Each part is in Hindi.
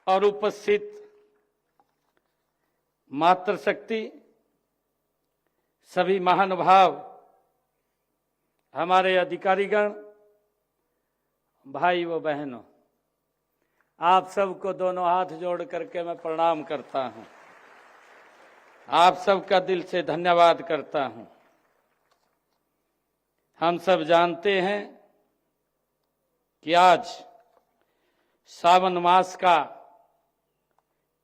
और उपस्थित मातृशक्ति, सभी महानुभाव, हमारे अधिकारीगण, भाई व बहनों, आप सबको दोनों हाथ जोड़ करके मैं प्रणाम करता हूं। आप सबका दिल से धन्यवाद करता हूं। हम सब जानते हैं कि आज सावन मास का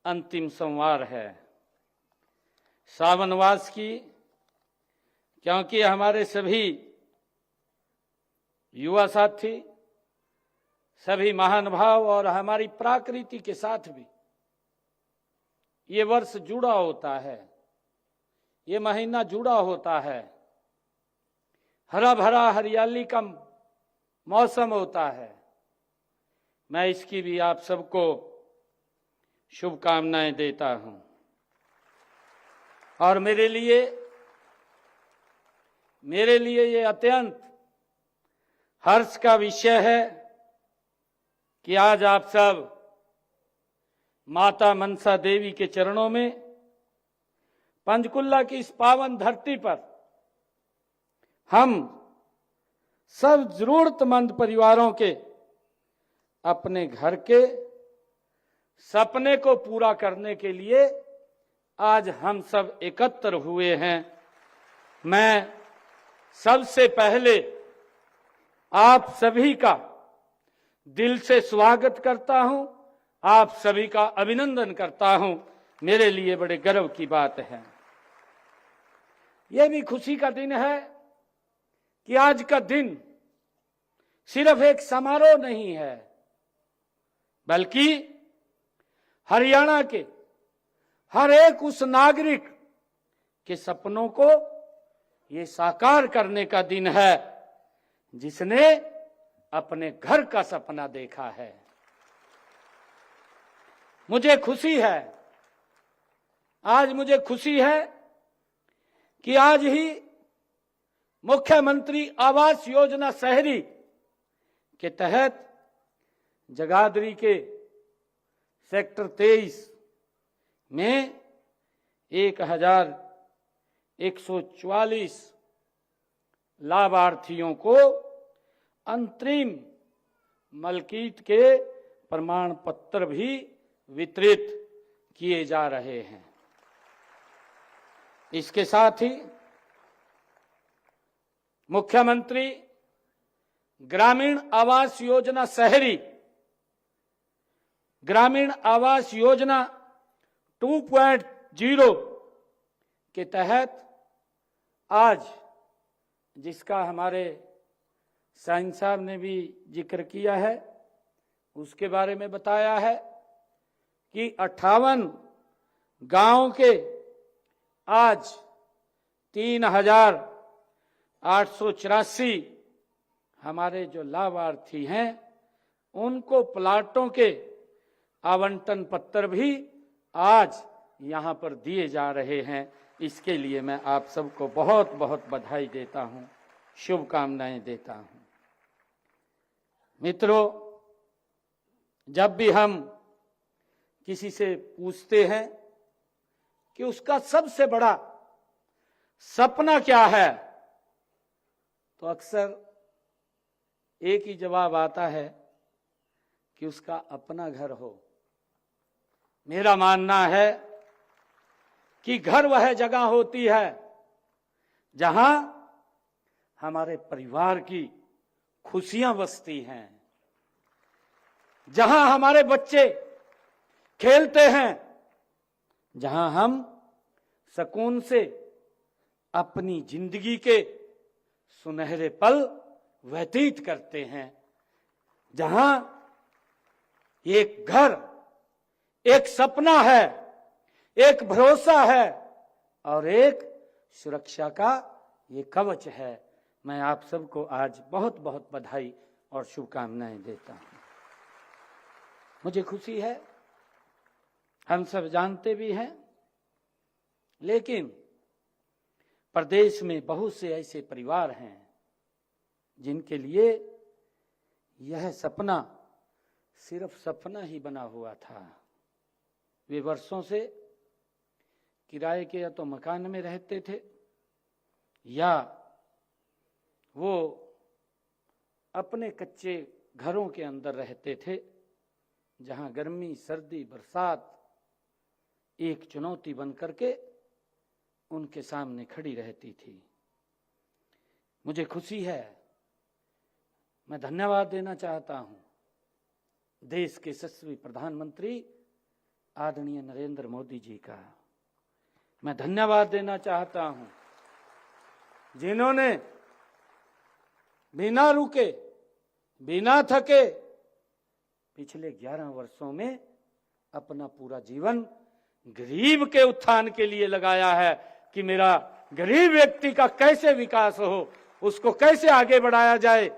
अंतिम सोमवार है। सावन मास की, क्योंकि हमारे सभी युवा साथी, सभी महानुभाव और हमारी प्रकृति के साथ भी ये वर्ष जुड़ा होता है, ये महीना जुड़ा होता है। हरा भरा हरियाली का मौसम होता है। मैं इसकी भी आप सबको शुभकामनाएं देता हूं। और मेरे लिए ये अत्यंत हर्ष का विषय है कि आज आप सब माता मनसा देवी के चरणों में, पंचकुला की इस पावन धरती पर हम सब जरूरतमंद परिवारों के अपने घर के सपने को पूरा करने के लिए आज हम सब एकत्र हुए हैं। मैं सबसे पहले आप सभी का दिल से स्वागत करता हूं, आप सभी का अभिनंदन करता हूं। मेरे लिए बड़े गर्व की बात है। यह भी खुशी का दिन है कि आज का दिन सिर्फ एक समारोह नहीं है, बल्कि हरियाणा के हर एक उस नागरिक के सपनों को ये साकार करने का दिन है जिसने अपने घर का सपना देखा है। मुझे खुशी है, आज मुझे खुशी है कि आज ही मुख्यमंत्री आवास योजना शहरी के तहत जगाधरी के सेक्टर 23 में 1144 लाभार्थियों को अंतरिम मलकीत के प्रमाण पत्र भी वितरित किए जा रहे हैं। इसके साथ ही मुख्यमंत्री ग्रामीण आवास योजना शहरी, ग्रामीण आवास योजना 2.0 के तहत आज, जिसका हमारे साईं साहब ने भी जिक्र किया है, उसके बारे में बताया है कि 58 गांव के आज 3884 हमारे जो लाभार्थी हैं, उनको प्लाटों के आवंटन पत्र भी आज यहां पर दिए जा रहे हैं। इसके लिए मैं आप सबको बहुत बहुत बधाई देता हूं, शुभकामनाएं देता हूं। मित्रों, जब भी हम किसी से पूछते हैं कि उसका सबसे बड़ा सपना क्या है, तो अक्सर एक ही जवाब आता है कि उसका अपना घर हो। मेरा मानना है कि घर वह जगह होती है जहां हमारे परिवार की खुशियां बसती हैं, जहां हमारे बच्चे खेलते हैं, जहां हम सुकून से अपनी जिंदगी के सुनहरे पल व्यतीत करते हैं, जहां एक घर एक सपना है, एक भरोसा है और एक सुरक्षा का ये कवच है। मैं आप सबको आज बहुत बहुत बधाई और शुभकामनाएं देता हूं। मुझे खुशी है, हम सब जानते भी हैं, लेकिन प्रदेश में बहुत से ऐसे परिवार हैं जिनके लिए यह सपना सिर्फ सपना ही बना हुआ था। वे वर्षों से किराए के या तो मकान में रहते थे या वो अपने कच्चे घरों के अंदर रहते थे, जहां गर्मी, सर्दी, बरसात एक चुनौती बन करके उनके सामने खड़ी रहती थी। मुझे खुशी है, मैं धन्यवाद देना चाहता हूं देश के यशस्वी प्रधानमंत्री आदरणीय नरेंद्र मोदी जी का। मैं धन्यवाद देना चाहता हूं जिन्होंने बिना रुके, बिना थके पिछले 11 वर्षों में अपना पूरा जीवन गरीब के उत्थान के लिए लगाया है कि मेरा गरीब व्यक्ति का कैसे विकास हो, उसको कैसे आगे बढ़ाया जाए।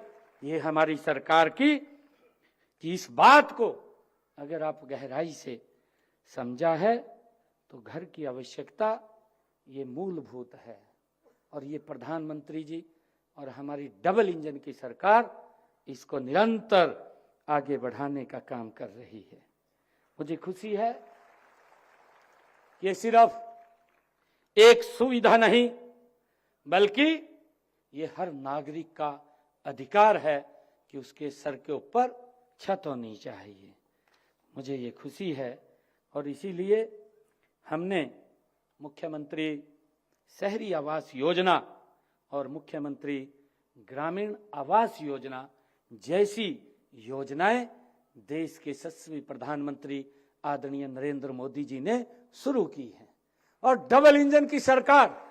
ये हमारी सरकार की कि इस बात को अगर आप गहराई से समझा है तो घर की आवश्यकता ये मूलभूत है, और ये प्रधानमंत्री जी और हमारी डबल इंजन की सरकार इसको निरंतर आगे बढ़ाने का काम कर रही है। मुझे खुशी है कि ये सिर्फ एक सुविधा नहीं बल्कि ये हर नागरिक का अधिकार है कि उसके सर के ऊपर छत होनी चाहिए। मुझे ये खुशी है और इसीलिए हमने मुख्यमंत्री शहरी आवास योजना और मुख्यमंत्री ग्रामीण आवास योजना जैसी योजनाएं देश के यशस्वी प्रधानमंत्री आदरणीय नरेंद्र मोदी जी ने शुरू की हैं, और डबल इंजन की सरकार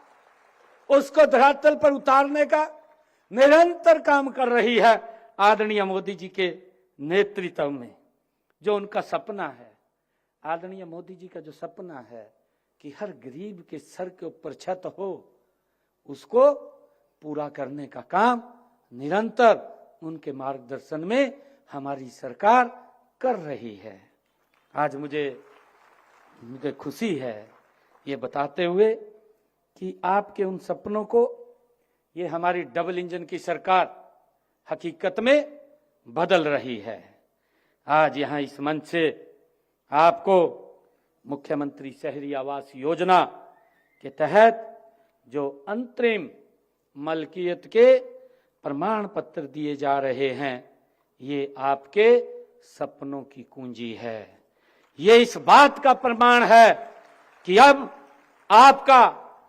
उसको धरातल पर उतारने का निरंतर काम कर रही है। आदरणीय मोदी जी के नेतृत्व में जो उनका सपना है, आदरणीय मोदी जी का जो सपना है कि हर गरीब के सर के ऊपर छत हो, उसको पूरा करने का काम निरंतर उनके मार्गदर्शन में हमारी सरकार कर रही है। आज मुझे खुशी है ये बताते हुए कि आपके उन सपनों को ये हमारी डबल इंजन की सरकार हकीकत में बदल रही है। आज यहाँ इस मंच से आपको मुख्यमंत्री शहरी आवास योजना के तहत जो अंतरिम मलकियत के प्रमाण पत्र दिए जा रहे हैं, ये आपके सपनों की कुंजी है। ये इस बात का प्रमाण है कि अब आपका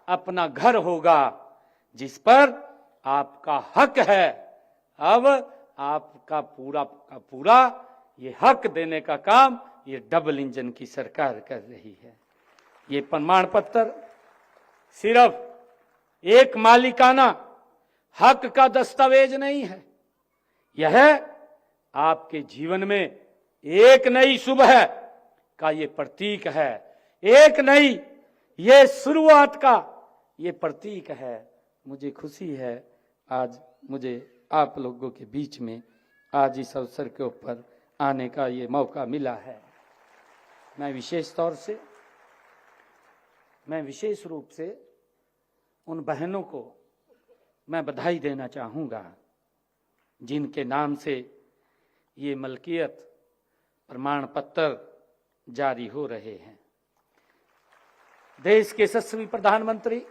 अपना घर होगा जिस पर आपका हक है। अब आपका पूरा का पूरा ये हक देने का काम ये डबल इंजन की सरकार कर रही है। ये प्रमाण पत्र सिर्फ एक मालिकाना हक का दस्तावेज नहीं है, यह आपके जीवन में एक नई सुबह का ये प्रतीक है, एक नई ये शुरुआत का ये प्रतीक है। मुझे खुशी है आज मुझे आप लोगों के बीच में आज इस अवसर के ऊपर आने का ये मौका मिला है। मैं विशेष रूप से उन बहनों को मैं बधाई देना चाहूँगा जिनके नाम से ये मलकियत प्रमाण पत्र जारी हो रहे हैं। देश के यशस्वी प्रधानमंत्री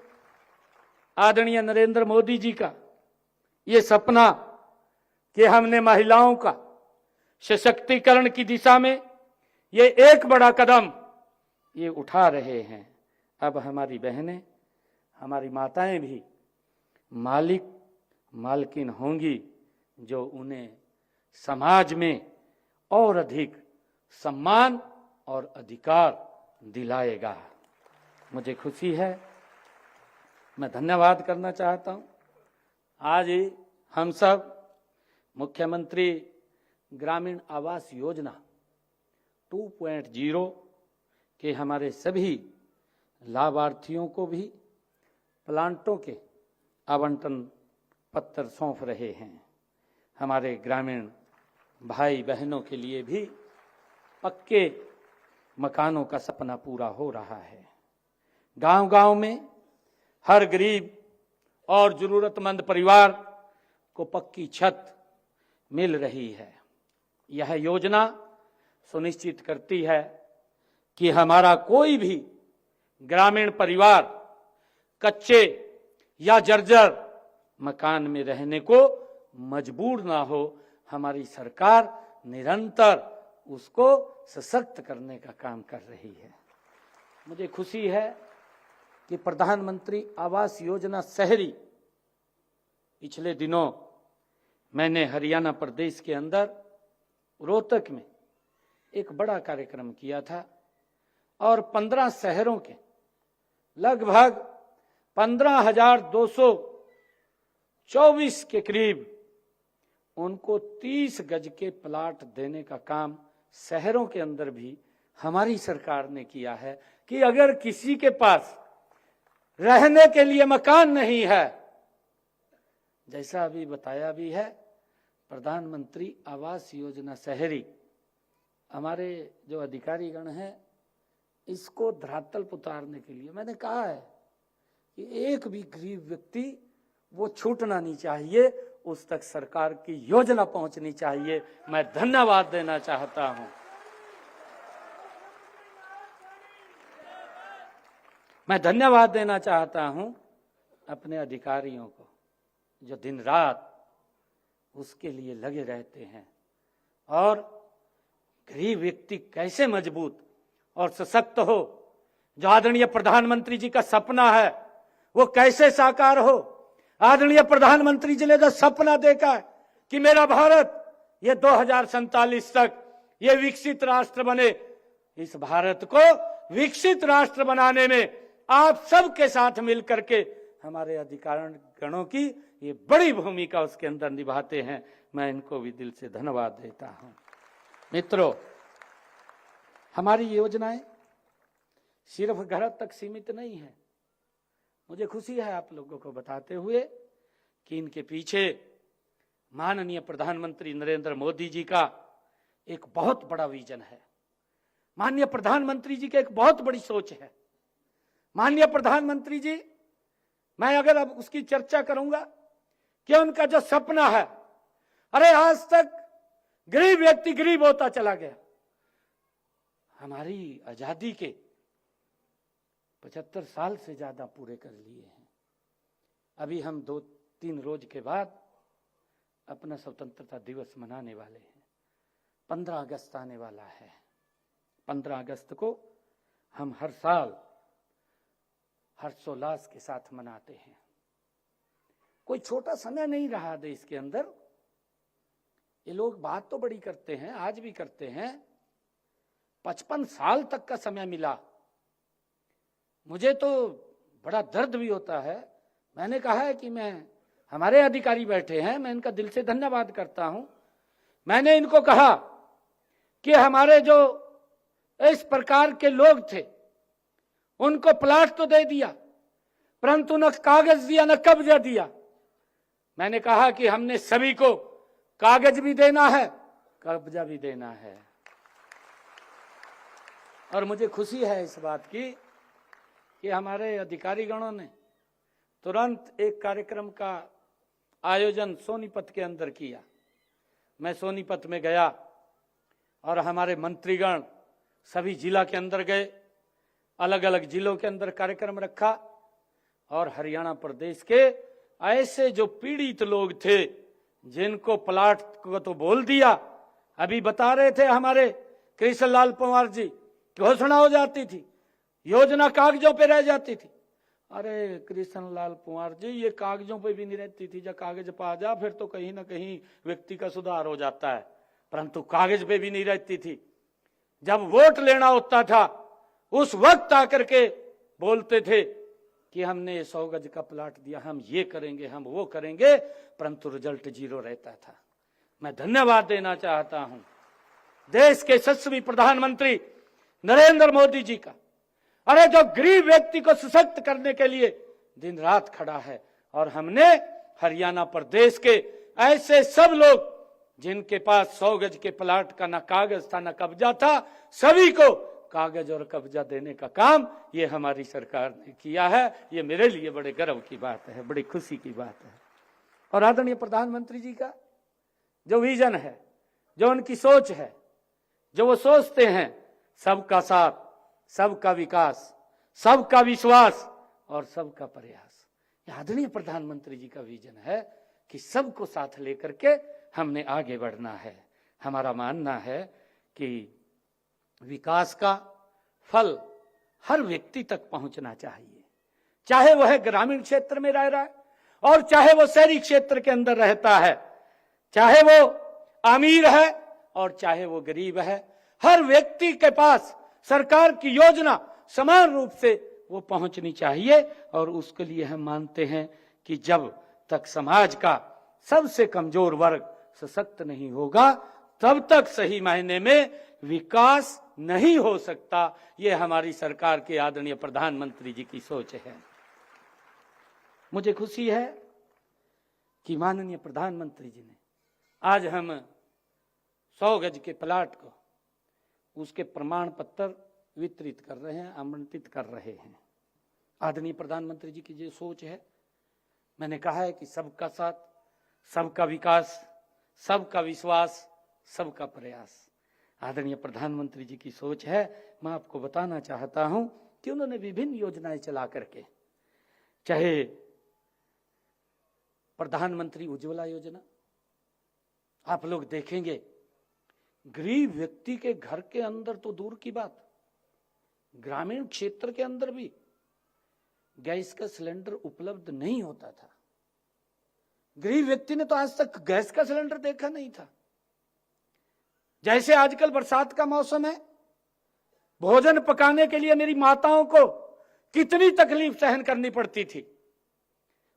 आदरणीय नरेंद्र मोदी जी का ये सपना कि हमने महिलाओं का सशक्तिकरण की दिशा में ये एक बड़ा कदम ये उठा रहे हैं। अब हमारी बहनें, हमारी माताएं भी मालकिन होंगी जो उन्हें समाज में और अधिक सम्मान और अधिकार दिलाएगा। मुझे खुशी है, मैं धन्यवाद करना चाहता हूं। आज हम सब मुख्यमंत्री ग्रामीण आवास योजना 2.0 के हमारे सभी लाभार्थियों को भी प्लांटों के आवंटन पत्र सौंप रहे हैं। हमारे ग्रामीण भाई बहनों के लिए भी पक्के मकानों का सपना पूरा हो रहा है। गांव-गांव में हर गरीब और जरूरतमंद परिवार को पक्की छत मिल रही है। यह योजना सुनिश्चित करती है कि हमारा कोई भी ग्रामीण परिवार कच्चे या जर्जर मकान में रहने को मजबूर ना हो। हमारी सरकार निरंतर उसको सशक्त करने का काम कर रही है। मुझे खुशी है कि प्रधानमंत्री आवास योजना शहरी पिछले दिनों मैंने हरियाणा प्रदेश के अंदर रोहतक में एक बड़ा कार्यक्रम किया था और 15 शहरों के लगभग 15,224 के करीब उनको 30 गज के प्लाट देने का काम शहरों के अंदर भी हमारी सरकार ने किया है कि अगर किसी के पास रहने के लिए मकान नहीं है, जैसा अभी बताया भी है, प्रधानमंत्री आवास योजना शहरी, हमारे जो अधिकारीगण हैं इसको धरातल पर उतारने के लिए मैंने कहा है कि एक भी गरीब व्यक्ति वो छूटना नहीं चाहिए, उस तक सरकार की योजना पहुंचनी चाहिए। मैं धन्यवाद देना चाहता हूं। मैं धन्यवाद देना चाहता हूं अपने अधिकारियों को जो दिन रात उसके लिए लगे रहते हैं और गरीब व्यक्ति कैसे मजबूत और सशक्त हो, जो आदरणीय प्रधानमंत्री जी का सपना है वो कैसे साकार हो। आदरणीय प्रधानमंत्री जी ने जो सपना देखा है कि मेरा भारत ये 2047 तक ये विकसित राष्ट्र बने, इस भारत को विकसित राष्ट्र बनाने में आप सबके साथ मिलकर के हमारे अधिकारी गणों की ये बड़ी भूमिका उसके अंदर निभाते हैं। मैं इनको भी दिल से धन्यवाद देता हूं। मित्रों, हमारी योजनाएं सिर्फ घर तक सीमित नहीं है। मुझे खुशी है आप लोगों को बताते हुए कि इनके पीछे माननीय प्रधानमंत्री नरेंद्र मोदी जी का एक बहुत बड़ा विजन है। माननीय प्रधानमंत्री जी की एक बहुत बड़ी सोच है। माननीय प्रधानमंत्री जी, मैं अगर अब उसकी चर्चा करूंगा कि उनका जो सपना है, अरे आज तक गरीब व्यक्ति गरीब होता चला गया। हमारी आजादी के 75 साल से ज्यादा पूरे कर लिए हैं। अभी हम 2-3 रोज के बाद अपना स्वतंत्रता दिवस मनाने वाले हैं। 15 अगस्त आने वाला है। 15 अगस्त को हम हर साल हर्षोल्लास के साथ मनाते हैं। कोई छोटा समय नहीं रहा देश के अंदर। ये लोग बात तो बड़ी करते हैं, आज भी करते हैं। 55 साल तक का समय मिला। मुझे तो बड़ा दर्द भी होता है। मैंने कहा है कि मैं, हमारे अधिकारी बैठे हैं, मैं इनका दिल से धन्यवाद करता हूं। मैंने इनको कहा कि हमारे जो इस प्रकार के लोग थे उनको प्लाट तो दे दिया, परंतु न कागज दिया न कब्जा दिया। मैंने कहा कि हमने सभी को कागज भी देना है, कब्जा भी देना है। और मुझे खुशी है इस बात की कि हमारे अधिकारीगणों ने तुरंत एक कार्यक्रम का आयोजन सोनीपत के अंदर किया। मैं सोनीपत में गया और हमारे मंत्रीगण सभी जिला के अंदर गए, अलग अलग जिलों के अंदर कार्यक्रम रखा और हरियाणा प्रदेश के ऐसे जो पीड़ित लोग थे जिनको प्लाट को तो बोल दिया, अभी बता रहे थे हमारे कृष्ण लाल पंवार जी, घोषणा हो जाती थी, योजना कागजों पे रह जाती थी। अरे कृष्ण लाल पंवार जी, ये कागजों पे भी नहीं रहती थी। जब कागज पा जा फिर तो कहीं ना कहीं व्यक्ति का सुधार हो जाता है, परंतु कागज पे भी नहीं रहती थी। जब वोट लेना होता था उस वक्त आकर के बोलते थे कि हमने 100 गज का प्लाट दिया, हम ये करेंगे, हम वो करेंगे, परंतु रिजल्ट 0 रहता था। मैं धन्यवाद देना चाहता हूं देश के यशस्वी प्रधानमंत्री नरेंद्र मोदी जी का। अरे जो गरीब व्यक्ति को सशक्त करने के लिए दिन रात खड़ा है। और हमने हरियाणा प्रदेश के ऐसे सब लोग जिनके पास 100 गज के प्लाट का न कागज था न कब्जा था, सभी को कागज और कब्जा देने का काम ये हमारी सरकार ने किया है। ये मेरे लिए बड़े गर्व की बात है, बड़ी खुशी की बात है। और आदरणीय प्रधानमंत्री जी का जो विजन है, जो उनकी सोच है, जो वो सोचते हैं सबका साथ सबका विकास, सबका विश्वास और सबका प्रयास। आदरणीय प्रधानमंत्री जी का विजन है कि सबको साथ लेकर के हमने आगे बढ़ना है। हमारा मानना है कि विकास का फल हर व्यक्ति तक पहुंचना चाहिए, चाहे वह ग्रामीण क्षेत्र में रह रहा है और चाहे वो शहरी क्षेत्र के अंदर रहता है, चाहे वो अमीर है और चाहे वो गरीब है। हर व्यक्ति के पास सरकार की योजना समान रूप से वो पहुंचनी चाहिए। और उसके लिए हम मानते हैं कि जब तक समाज का सबसे कमजोर वर्ग सशक्त नहीं होगा, तब तक सही मायने में विकास नहीं हो सकता। ये हमारी सरकार के आदरणीय प्रधानमंत्री जी की सोच है। मुझे खुशी है कि माननीय प्रधानमंत्री जी ने आज हम 100 गज के प्लाट को उसके प्रमाण पत्र वितरित कर रहे हैं, आमंत्रित कर रहे हैं। आदरणीय प्रधानमंत्री जी की जो सोच है, मैंने कहा है कि सबका साथ, सबका विकास, सबका विश्वास, सबका प्रयास। आदरणीय प्रधानमंत्री जी की सोच है। मैं आपको बताना चाहता हूं कि उन्होंने विभिन्न योजनाएं चला करके, चाहे प्रधानमंत्री उज्ज्वला योजना, आप लोग देखेंगे गरीब व्यक्ति के घर के अंदर तो दूर की बात, ग्रामीण क्षेत्र के अंदर भी गैस का सिलेंडर उपलब्ध नहीं होता था। गरीब व्यक्ति ने तो आज तक गैस का सिलेंडर देखा नहीं था। जैसे आजकल बरसात का मौसम है, भोजन पकाने के लिए मेरी माताओं को कितनी तकलीफ सहन करनी पड़ती थी।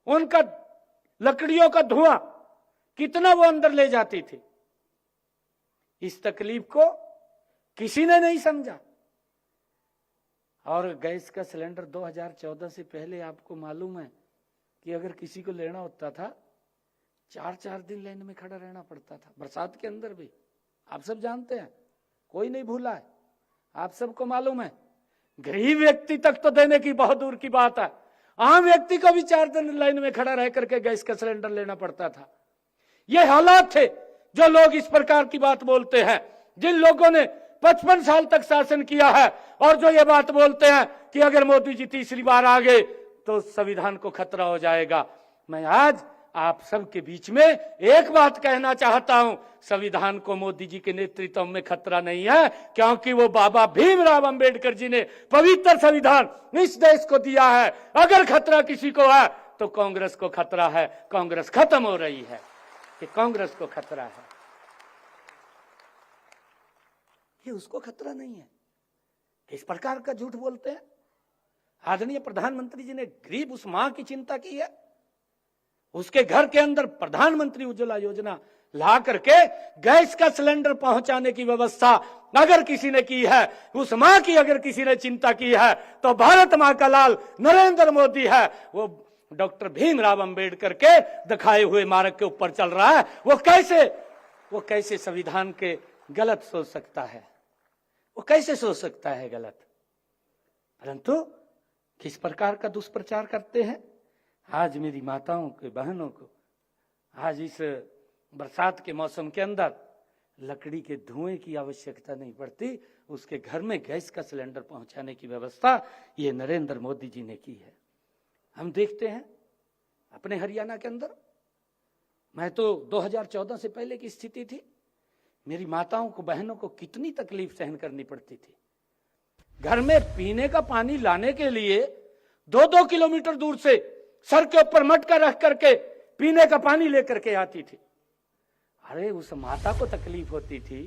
उनका लकड़ियों का धुआं कितना वो अंदर ले जाती थी। इस तकलीफ को किसी ने नहीं समझा। और गैस का सिलेंडर 2014 से पहले आपको मालूम है कि अगर किसी को लेना होता था 4-4 दिन लाइन में खड़ा रहना पड़ता था, बरसात के अंदर भी। आप सब जानते हैं, कोई नहीं भूला है, आप सबको मालूम है। गरीब व्यक्ति तक तो देने की बहुत दूर की बात है, आम व्यक्ति को भी 4 दिन लाइन में खड़ा रह करके गैस का सिलेंडर लेना पड़ता था। ये हालात थे। जो लोग इस प्रकार की बात बोलते हैं, जिन लोगों ने 55 साल तक शासन किया है और जो ये बात बोलते हैं कि अगर मोदी जी तीसरी बार आ गए तो संविधान को खतरा हो जाएगा, मैं आज आप सबके बीच में एक बात कहना चाहता हूं, संविधान को मोदी जी के नेतृत्व में खतरा नहीं है, क्योंकि वो बाबा भीमराव अंबेडकर जी ने पवित्र संविधान इस देश को दिया है। अगर खतरा किसी को है तो कांग्रेस को खतरा है। कांग्रेस खत्म हो रही है, कि कांग्रेस को खतरा है, ये उसको खतरा नहीं है। किस प्रकार का झूठ बोलते हैं। आदरणीय प्रधानमंत्री जी ने गरीब उस मां की चिंता की है, उसके घर के अंदर प्रधानमंत्री उज्ज्वला योजना ला करके गैस का सिलेंडर पहुंचाने की व्यवस्था अगर किसी ने की है, उस मां की अगर किसी ने चिंता की है तो भारत मां का लाल नरेंद्र मोदी है। वो डॉक्टर भीमराव अंबेडकर के दिखाए हुए मार्ग के ऊपर चल रहा है। वो कैसे संविधान के गलत सोच सकता है, वो कैसे सोच सकता है गलत। परंतु किस प्रकार का दुष्प्रचार करते हैं। आज मेरी माताओं के, बहनों को आज इस बरसात के मौसम के अंदर लकड़ी के धुएं की आवश्यकता नहीं पड़ती, उसके घर में गैस का सिलेंडर पहुंचाने की व्यवस्था ये नरेंद्र मोदी जी ने की है। हम देखते हैं अपने हरियाणा के अंदर, मैं तो 2014 से पहले की स्थिति थी, मेरी माताओं को, बहनों को कितनी तकलीफ सहन करनी पड़ती थी। घर में पीने का पानी लाने के लिए 2-2 किलोमीटर दूर से सर के ऊपर मटका रख करके पीने का पानी लेकर के आती थी। अरे उस माता को तकलीफ होती थी,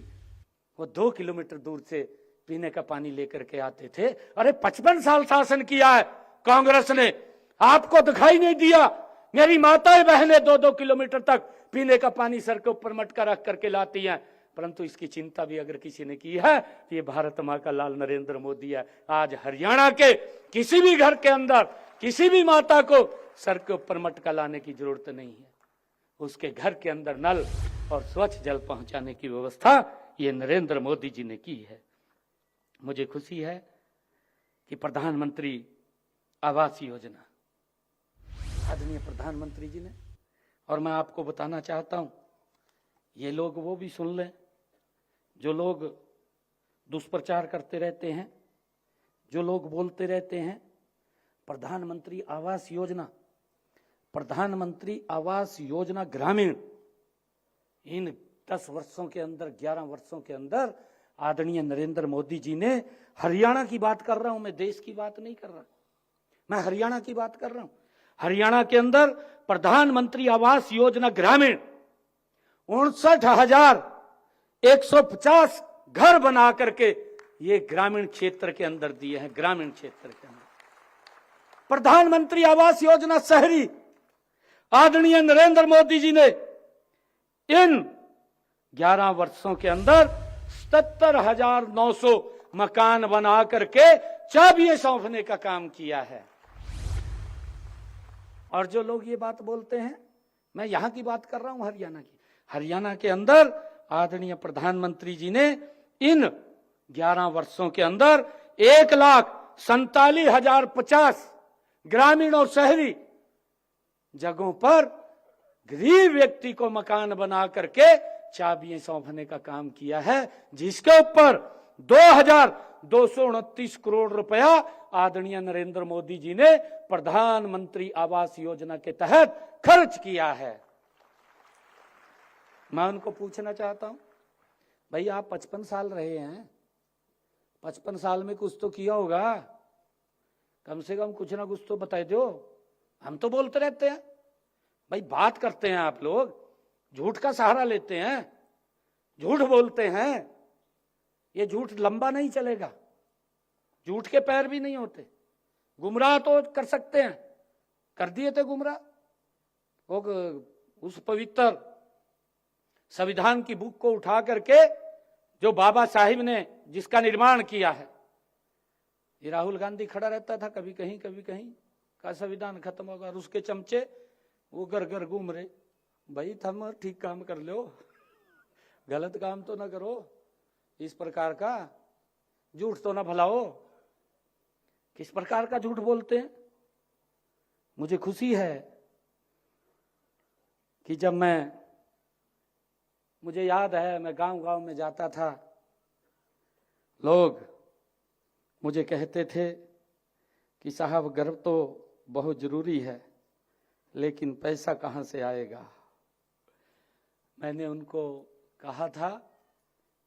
वो 2 किलोमीटर दूर से पीने का पानी लेकर के आते थे। अरे 55 साल शासन किया है कांग्रेस ने, आपको दिखाई नहीं दिया। मेरी माताएं बहनें 2-2 किलोमीटर तक पीने का पानी सर के ऊपर मटका रख करके लाती हैं। परंतु इसकी चिंता भी अगर किसी ने की है तो ये भारत मां का लाल नरेंद्र मोदी है। आज हरियाणा के किसी भी घर के अंदर किसी भी माता को सर के ऊपर मटका लाने की जरूरत नहीं है, उसके घर के अंदर नल और स्वच्छ जल पहुंचाने की व्यवस्था ये नरेंद्र मोदी जी ने की है। मुझे खुशी है कि प्रधानमंत्री आवास योजना आदरणीय प्रधानमंत्री जी ने, और मैं आपको बताना चाहता हूं, ये लोग वो भी सुन लें जो लोग दुष्प्रचार करते रहते हैं, जो लोग बोलते रहते हैं प्रधानमंत्री आवास योजना ग्रामीण, इन 10 वर्षों के अंदर 11 वर्षों के अंदर आदरणीय नरेंद्र मोदी जी ने, हरियाणा की बात कर रहा हूं मैं, देश की बात नहीं कर रहा, मैं हरियाणा की बात कर रहा हूं। हरियाणा के अंदर प्रधानमंत्री आवास योजना ग्रामीण 59,150 घर बना करके ये ग्रामीण क्षेत्र के अंदर दिए हैं। ग्रामीण क्षेत्र के अंदर प्रधानमंत्री आवास योजना शहरी, आदरणीय नरेंद्र मोदी जी ने इन 11 वर्षों के अंदर 77,900 मकान बना करके चाबियां सौंपने का काम किया है। और जो लोग ये बात बोलते हैं, मैं यहां की बात कर रहा हूं, हरियाणा की, हरियाणा के अंदर आदरणीय प्रधानमंत्री जी ने इन 11 वर्षों के अंदर 1,47,050 ग्रामीण और शहरी जगहों पर गरीब व्यक्ति को मकान बना करके चाबियां सौंपने का काम किया है, जिसके ऊपर 2,229 करोड़ रुपया आदरणीय नरेंद्र मोदी जी ने प्रधानमंत्री आवास योजना के तहत खर्च किया है। मैं उनको पूछना चाहता हूं, भाई आप 55 साल रहे हैं, 55 साल में कुछ तो किया होगा, कम से कम कुछ ना कुछ तो बता दो। हम तो बोलते रहते हैं, भाई बात करते हैं, आप लोग झूठ का सहारा लेते हैं, झूठ बोलते हैं, ये झूठ लंबा नहीं चलेगा, झूठ के पैर भी नहीं होते। गुमराह तो कर सकते हैं, कर दिए थे गुमराह, वो उस पवित्र संविधान की बुक को उठा करके जो बाबा साहिब ने जिसका निर्माण किया है, ये राहुल गांधी खड़ा रहता था कभी कहीं का संविधान खत्म होगा, और उसके चमचे वो घर घर घूम रहे, भाई थम ठीक काम कर लो, गलत काम तो ना करो, इस प्रकार का झूठ तो ना फैलाओ। किस प्रकार का झूठ बोलते हैं। मुझे खुशी है कि जब मुझे याद है मैं गांव में जाता था, लोग मुझे कहते थे कि साहब गर्व तो बहुत जरूरी है, लेकिन पैसा कहां से आएगा। मैंने उनको कहा था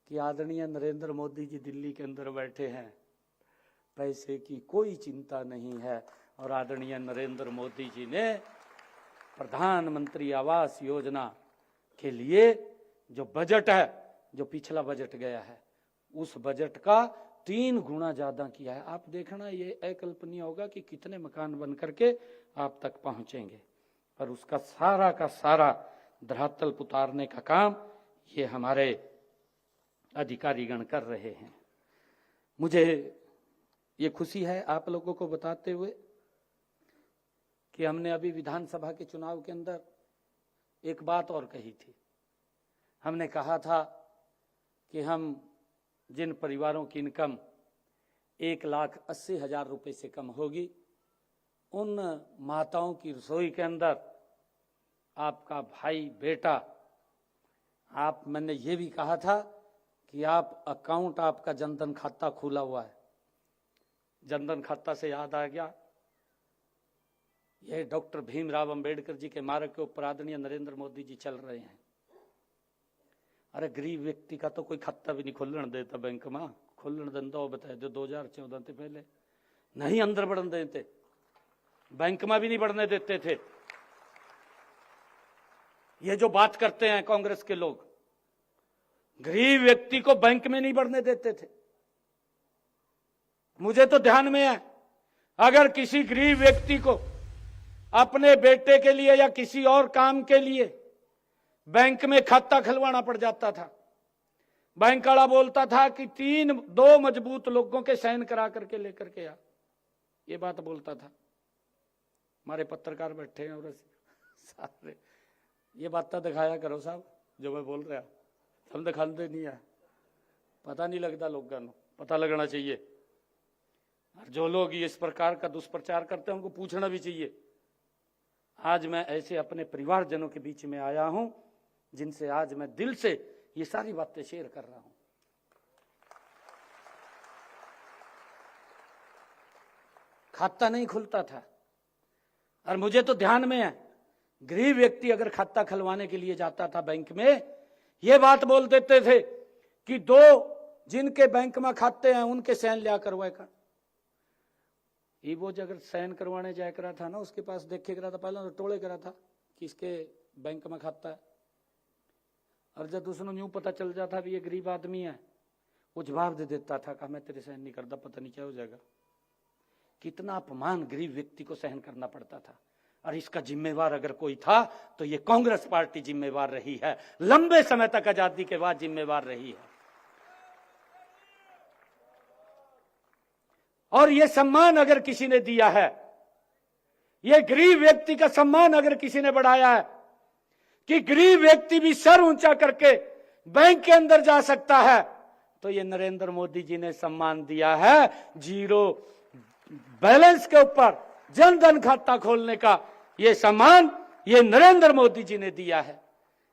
कि आदरणीय नरेंद्र मोदी जी दिल्ली के अंदर बैठे हैं, पैसे की कोई चिंता नहीं है, और आदरणीय नरेंद्र मोदी जी ने प्रधानमंत्री आवास योजना के लिए जो बजट है, जो पिछला बजट गया है, उस बजट का 3 गुना ज्यादा किया है। आप देखना, ये अकल्पनीय होगा कि कितने मकान बन करके आप तक पहुंचेंगे, पर उसका सारा का सारा धरातल उतारने का काम ये हमारे अधिकारीगण कर रहे हैं। मुझे ये खुशी है आप लोगों को बताते हुए कि हमने अभी विधानसभा के चुनाव के अंदर एक बात और कही थी। हमने कहा था कि हम जिन परिवारों की इनकम 1,80,000 रुपए से कम होगी, उन माताओं की रसोई के अंदर आपका भाई बेटा, मैंने ये भी कहा था कि आप अकाउंट, आपका जनधन खाता खुला हुआ है। जनधन खाता से याद आ गया, यह डॉक्टर भीमराव अंबेडकर जी के मार्ग के ऊपर आदरणीय नरेंद्र मोदी जी चल रहे हैं। अरे गरीब व्यक्ति का तो कोई खाता भी नहीं खोलने देता बैंक में, खोलने देता हो बताए दो 2014 से पहले नहीं अंदर बढ़ने देते, बैंक में भी नहीं बढ़ने देते थे। ये जो बात करते हैं कांग्रेस के लोग, गरीब व्यक्ति को बैंक में नहीं बढ़ने देते थे। मुझे तो ध्यान में है, अगर किसी गरीब व्यक्ति को अपने बेटे के लिए या किसी और काम के लिए बैंक में खाता खुलवाना पड़ जाता था, बैंक वाला बोलता था कि 2 मजबूत लोगों के साइन करा करके लेकर के आ, ये बात बोलता था। हमारे पत्रकार बैठे हैं और सारे ये बात तो दिखाया करो साहब, जो मैं बोल रहा हम दिखाते नहीं है, पता नहीं लगता लोगों को, पता लगना चाहिए। और जो लोग इस प्रकार का दुष्प्रचार करते हैं उनको पूछना भी चाहिए। आज मैं ऐसे अपने परिवारजनों के बीच में आया हूं जिनसे आज मैं दिल से ये सारी बातें शेयर कर रहा हूं। खाता नहीं खुलता था। और मुझे तो ध्यान में है, गरीब व्यक्ति अगर खाता खुलवाने के लिए जाता था बैंक में, ये बात बोल देते थे कि दो जिनके बैंक में खाते हैं उनके साइन लिया करवाए का। ये वो अगर साइन करवाने जाया करा था ना, उसके पास देखे करा था, पहले तो टोले करा था कि इसके बैंक में खाता है। और जब उसने यूं पता चल जाता भी ये गरीब आदमी है, वो जवाब दे देता था कि मैं तेरे साइन नहीं करता, पता नहीं क्या हो जाएगा। कितना अपमान गरीब व्यक्ति को सहन करना पड़ता था। और इसका जिम्मेवार अगर कोई था तो ये कांग्रेस पार्टी जिम्मेवार रही है, लंबे समय तक आजादी के बाद जिम्मेवार रही है। और ये सम्मान अगर किसी ने दिया है, ये गरीब व्यक्ति का सम्मान अगर किसी ने बढ़ाया है कि गरीब व्यक्ति भी सर ऊंचा करके बैंक के अंदर जा सकता है, तो ये नरेंद्र मोदी जी ने सम्मान दिया है। जीरो बैलेंस के ऊपर जनधन खाता खोलने का ये सम्मान ये नरेंद्र मोदी जी ने दिया है।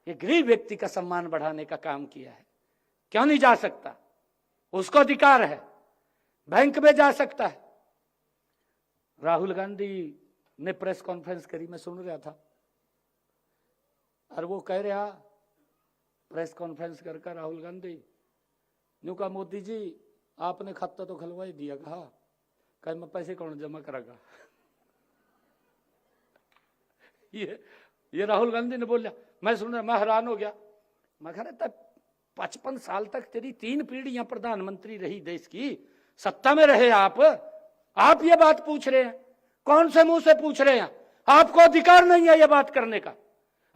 ये गरीब व्यक्ति का सम्मान बढ़ाने का काम किया है। क्यों नहीं जा सकता? उसको अधिकार है, बैंक में जा सकता है। राहुल गांधी ने प्रेस कॉन्फ्रेंस करी, मैं सुन रहा था, और वो कह रहा प्रेस कॉन्फ्रेंस करके राहुल गांधी न्यू कहा, मोदी जी आपने खाता तो खुलवा ही दिया, कहा मैं पैसे कौन जमा करेगा। ये राहुल गांधी ने बोला। मैं सुन रहा, मैं हैरान हो गया। मैं कह रहा था 55 साल तक तेरी 3 पीढ़ियां प्रधानमंत्री रही देश की, सत्ता में रहे आप ये बात पूछ रहे हैं? कौन से मुंह से पूछ रहे हैं? आपको अधिकार नहीं है ये बात करने का।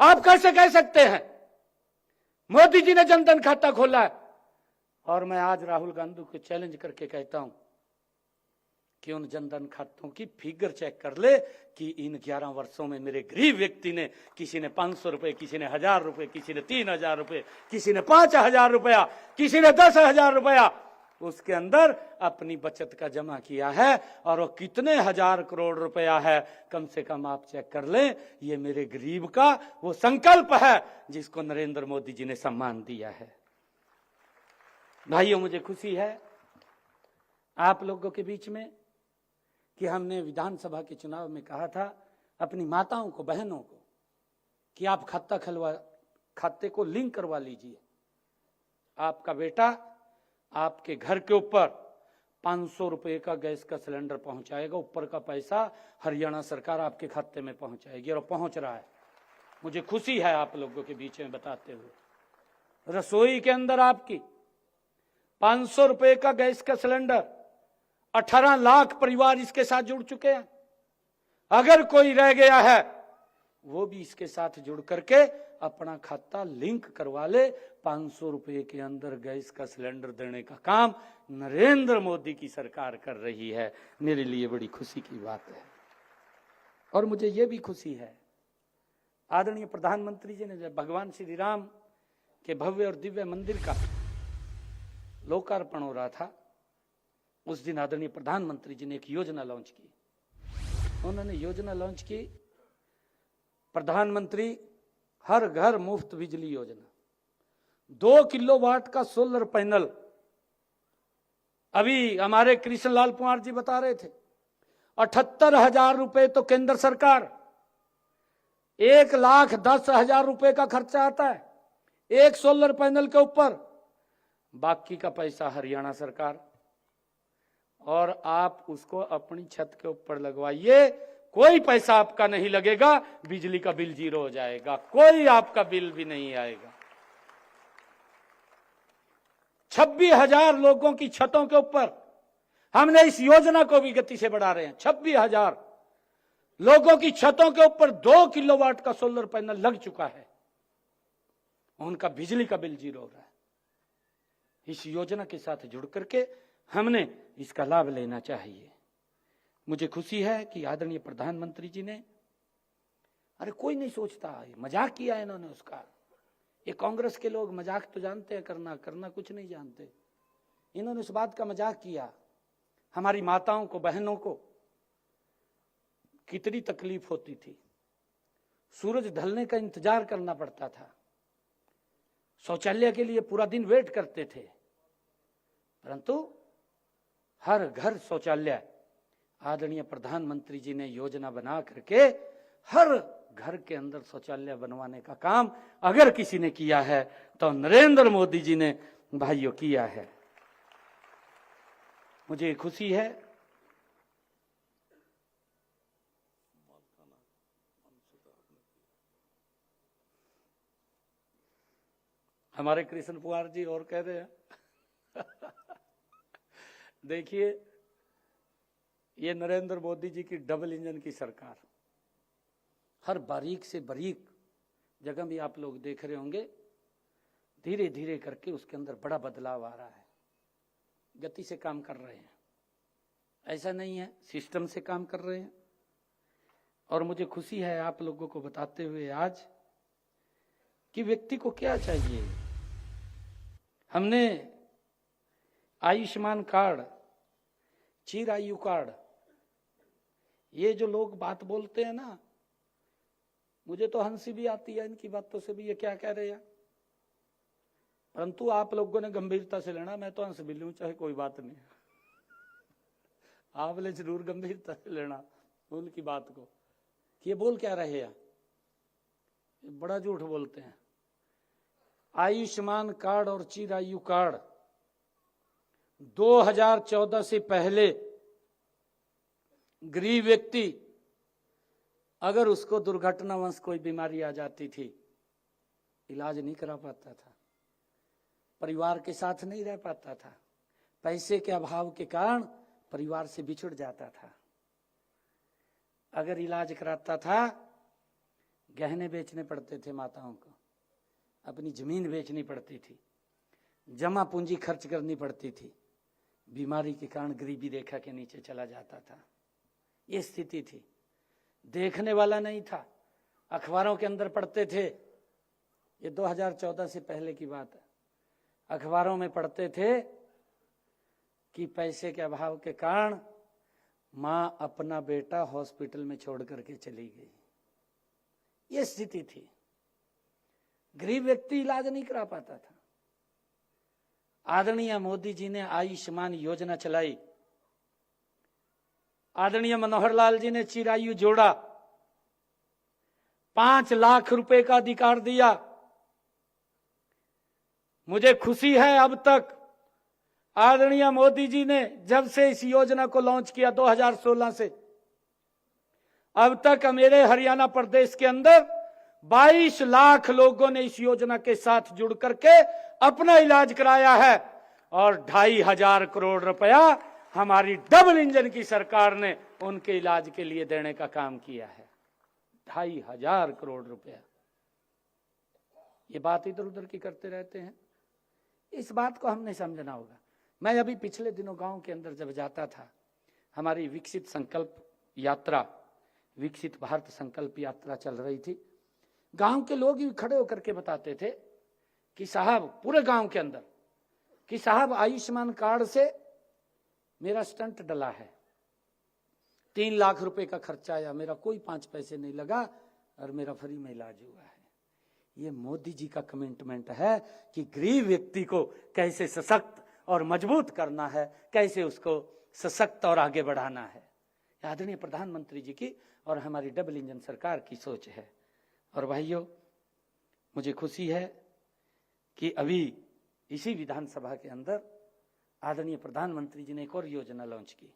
आप कैसे कह सकते हैं? मोदी जी ने जनधन खाता खोला है। और मैं आज राहुल गांधी को चैलेंज करके कहता हूं कि उन जनधन खातों की फिगर चेक कर ले कि इन 11 वर्षों में मेरे गरीब व्यक्ति ने, किसी ने 500 रुपए, किसी ने 1000 रुपए, किसी ने 3000 रुपए, किसी ने 5000 रुपया, किसी ने 10,000 रुपया उसके अंदर अपनी बचत का जमा किया है। और वो कितने हजार करोड़ रुपया है, कम से कम आप चेक कर लें। ये मेरे गरीब का वो संकल्प है जिसको नरेंद्र मोदी जी ने सम्मान दिया है। भाइयों, मुझे खुशी है आप लोगों के बीच में कि हमने विधानसभा के चुनाव में कहा था अपनी माताओं को, बहनों को, कि आप खाते को लिंक करवा लीजिए। आपका बेटा आपके घर के ऊपर 500 रुपए का गैस का सिलेंडर पहुंचाएगा, ऊपर का पैसा हरियाणा सरकार आपके खाते में पहुंचाएगी, और पहुंच रहा है। मुझे खुशी है आप लोगों के बीच में बताते हुए। रसोई के अंदर आपकी 500 रुपए का गैस का सिलेंडर, 18 लाख परिवार इसके साथ जुड़ चुके हैं। अगर कोई रह गया है वो भी इसके साथ जुड़ करके अपना खाता लिंक करवा ले। 500 रुपए के अंदर गैस का सिलेंडर देने का काम नरेंद्र मोदी की सरकार कर रही है। मेरे लिए बड़ी खुशी की बात है। और मुझे ये भी खुशी है, आदरणीय प्रधानमंत्री जी ने जब भगवान श्री राम के भव्य और दिव्य मंदिर का लोकार्पण हो रहा था, उस दिन आदरणीय प्रधानमंत्री जी ने एक योजना लॉन्च की। उन्होंने योजना लॉन्च की, प्रधानमंत्री हर घर मुफ्त बिजली योजना। 2 किलोवाट का सोलर पैनल, अभी हमारे कृष्ण लाल कुमार जी बता रहे थे, 78,000 रुपए तो केंद्र सरकार, 1,10,000 रुपए का खर्चा आता है एक सोलर पैनल के ऊपर, बाकी का पैसा हरियाणा सरकार। और आप उसको अपनी छत के ऊपर लगवाइए, कोई पैसा आपका नहीं लगेगा, बिजली का बिल 0 हो जाएगा, कोई आपका बिल भी नहीं आएगा। 26,000 लोगों की छतों के ऊपर हमने इस योजना को भी गति से बढ़ा रहे हैं। 26,000 लोगों की छतों के ऊपर 2 किलोवाट का सोलर पैनल लग चुका है, उनका बिजली का बिल 0 हो रहा है। इस योजना के साथ जुड़ करके हमने इसका लाभ लेना चाहिए। मुझे खुशी है कि आदरणीय प्रधानमंत्री जी ने, अरे कोई नहीं सोचता, मजाक किया इन्होंने उसका। ये कांग्रेस के लोग मजाक तो जानते हैं करना कुछ नहीं जानते। इन्होंने उस बात का मजाक किया। हमारी माताओं को, बहनों को कितनी तकलीफ होती थी, सूरज ढलने का इंतजार करना पड़ता था, शौचालय के लिए पूरा दिन वेट करते थे, परंतु हर घर शौचालय आदरणीय प्रधानमंत्री जी ने योजना बना करके हर घर के अंदर शौचालय बनवाने का काम अगर किसी ने किया है तो नरेंद्र मोदी जी ने भाइयों किया है। मुझे खुशी है हमारे कृष्ण कुमार जी और कह रहे हैं देखिए ये नरेंद्र मोदी जी की डबल इंजन की सरकार, हर बारीक से बारीक जगह भी आप लोग देख रहे होंगे, धीरे धीरे करके उसके अंदर बड़ा बदलाव आ रहा है। गति से काम कर रहे हैं, ऐसा नहीं है, सिस्टम से काम कर रहे हैं। और मुझे खुशी है आप लोगों को बताते हुए आज कि व्यक्ति को क्या चाहिए। हमने आयुष्मान कार्ड, चिरायु कार्ड, ये जो लोग बात बोलते हैं ना, मुझे तो हंसी भी आती है इनकी बातों से भी, ये क्या कह रहे हैं। परंतु आप लोगों ने गंभीरता से लेना, मैं तो हंस भी लूं चाहे कोई बात नहीं, आपने जरूर गंभीरता से लेना उनकी बात को कि ये बोल क्या रहे हैं, बड़ा झूठ बोलते हैं। आयुष्मान कार्ड और चिरायु कार्ड 2014 से पहले गरीब व्यक्ति अगर उसको दुर्घटनावश कोई बीमारी आ जाती थी, इलाज नहीं करा पाता था, परिवार के साथ नहीं रह पाता था, पैसे के अभाव के कारण परिवार से बिछुड़ जाता था। अगर इलाज कराता था, गहने बेचने पड़ते थे माताओं को, अपनी जमीन बेचनी पड़ती थी, जमा पूंजी खर्च करनी पड़ती थी, बीमारी के कारण गरीबी रेखा के नीचे चला जाता था। ये स्थिति थी, देखने वाला नहीं था, अखबारों के अंदर पढ़ते थे, ये 2014 से पहले की बात है, अखबारों में पढ़ते थे कि पैसे के अभाव के कारण मां अपना बेटा हॉस्पिटल में छोड़ करके चली गई। ये स्थिति थी, गरीब व्यक्ति इलाज नहीं करा पाता था। आदरणीय मोदी जी ने आयुष्मान योजना चलाई, आदरणीय मनोहर लाल जी ने चिरायु जोड़ा, 5 लाख रुपए का अधिकार दिया। मुझे खुशी है अब तक आदरणीय मोदी जी ने जब से इस योजना को लॉन्च किया 2016 से अब तक मेरे हरियाणा प्रदेश के अंदर 22 लाख लोगों ने इस योजना के साथ जुड़ करके अपना इलाज कराया है और 2,500 करोड़ रुपया हमारी डबल इंजन की सरकार ने उनके इलाज के लिए देने का काम किया है। 2,500 करोड़ रुपया। ये बात इधर उधर की करते रहते हैं, इस बात को हमने समझना होगा। मैं अभी पिछले दिनों गांव के अंदर जब जाता था, हमारी विकसित संकल्प यात्रा, विकसित भारत संकल्प यात्रा चल रही थी, गांव के लोग ही खड़े होकर के बताते थे कि साहब, पूरे गांव के अंदर, कि साहब आयुष्मान कार्ड से मेरा स्टंट डला है, 3 लाख रुपए का खर्चा आया, मेरा कोई 5 पैसे नहीं लगा और मेरा फ्री में इलाज हुआ है। ये मोदी जी का कमिटमेंट है कि गरीब व्यक्ति को कैसे सशक्त और मजबूत करना है, कैसे उसको सशक्त और आगे बढ़ाना है। आदरणीय प्रधानमंत्री जी की और हमारी डबल इंजन सरकार की सोच है। और भाइयों, मुझे खुशी है कि अभी इसी विधानसभा के अंदर आदरणीय प्रधानमंत्री जी ने एक और योजना लॉन्च की।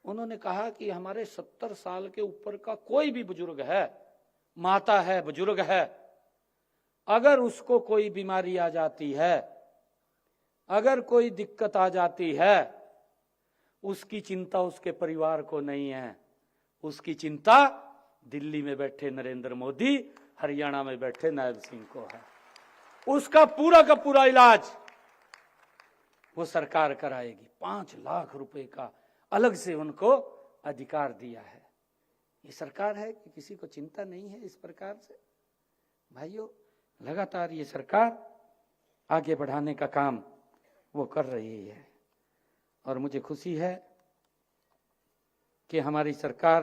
उन्होंने कहा कि हमारे 70 साल के ऊपर का कोई भी बुजुर्ग है, माता है, बुजुर्ग है, अगर उसको कोई बीमारी आ जाती है, अगर कोई दिक्कत आ जाती है, उसकी चिंता उसके परिवार को नहीं है, उसकी चिंता दिल्ली में बैठे नरेंद्र मोदी, हरियाणा में बैठे नायब सिंह को है। उसका पूरा का पूरा इलाज वो सरकार कराएगी। 5 लाख रुपए का अलग से उनको अधिकार दिया है। ये सरकार है कि किसी को चिंता नहीं है इस प्रकार से। भाइयों, लगातार ये सरकार आगे बढ़ाने का काम वो कर रही है और मुझे खुशी है कि हमारी सरकार